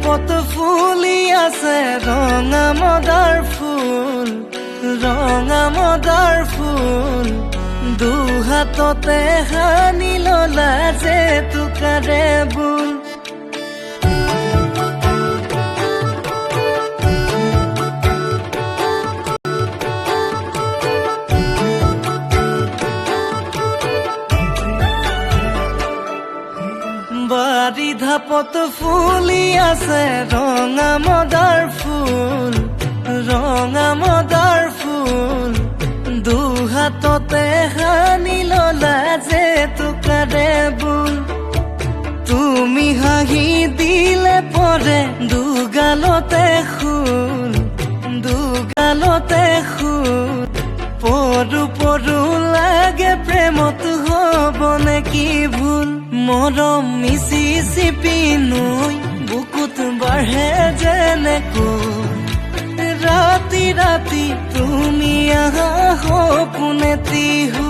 ঢাপত ফুলি আছে ৰঙা মদাৰ ফুল, ৰঙা মদাৰ ফুল। দুহাততে সানি ললা যে তোকাৰে বুল। বাৰী ঢাপত ফুলি আছে ৰঙা মদাৰ ফুল, ৰঙা মদাৰ ফুল। দুহাততে সানি ললা যে তোকাৰে বুল। তুমি হাঁহি দিলে পৰে দুগালতে খুল, দুগালতে খুল। পৰু পৰু লাগে প্ৰেমত হ'বনে কি ভুল। মৰম মিচিচিপি নৈ বুকুত বাঢ়ে যেনেকৈ। ৰাতি ৰাতি তুমি আহা সপোনেতি হৈ।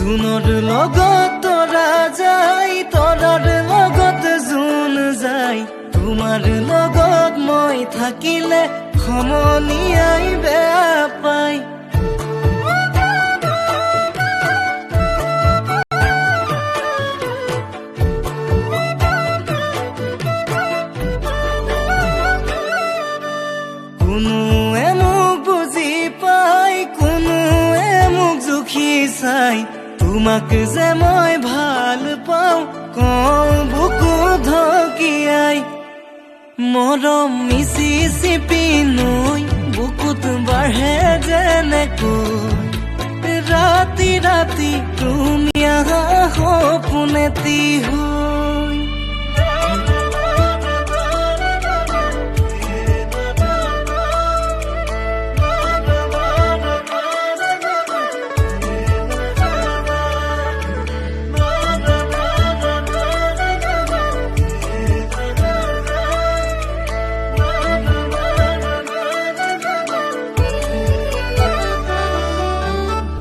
জোনৰ লগত তৰা যায়, তৰাৰ লগত জোন যায়। তোমাৰ লগত মই থাকিলে সমনীয়াই বেয়া পায়। কোনোৱে মোক বুজি পায়, কোনোৱে মোক জুখি চাই। তোমাক যে মই ভাল পাওঁ কওঁ বুকু ঢকিয়াই। মৰম মিচিচিপি নৈ বুকুত বাঢ়ে যেনেকৈ। ৰাতি ৰাতি তুমি আহা সপোনেতি হৈ।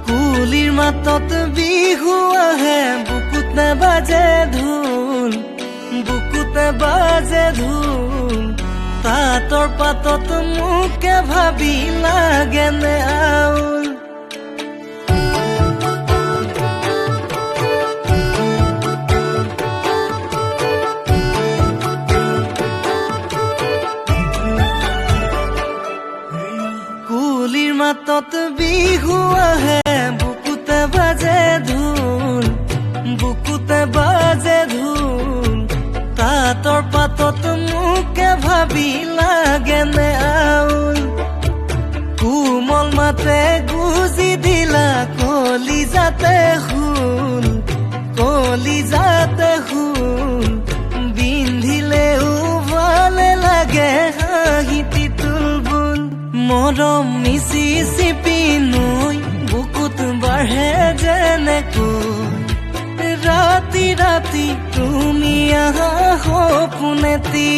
কুলিৰ মাতত বিহু আহে, বুকুতে বাজে ঢোল, বুকুতে বাজে ঢোল। তাঁতৰ পাতত মোকে ভাবি লাগেনে আউল। কুলিৰ মাতত বিহু আহে, বুকুতে বাজে ঢোল, বুকুতে বাজে ঢোল। তাঁতৰ পাতত মোকে ভাবি লাগেনে আউল। কোমল মাতে গুজি দিলা কলিজাতে খুল, কলিজাতে খুল। বিন্ধিলেও ভালে লাগে হাঁহিতি তুলবুল। মৰম মিচিচিপি নৈ বুকুত বাঢ়ে যেনেকৈ। ৰাতি ৰাতি তুমি আহা সপোনেতি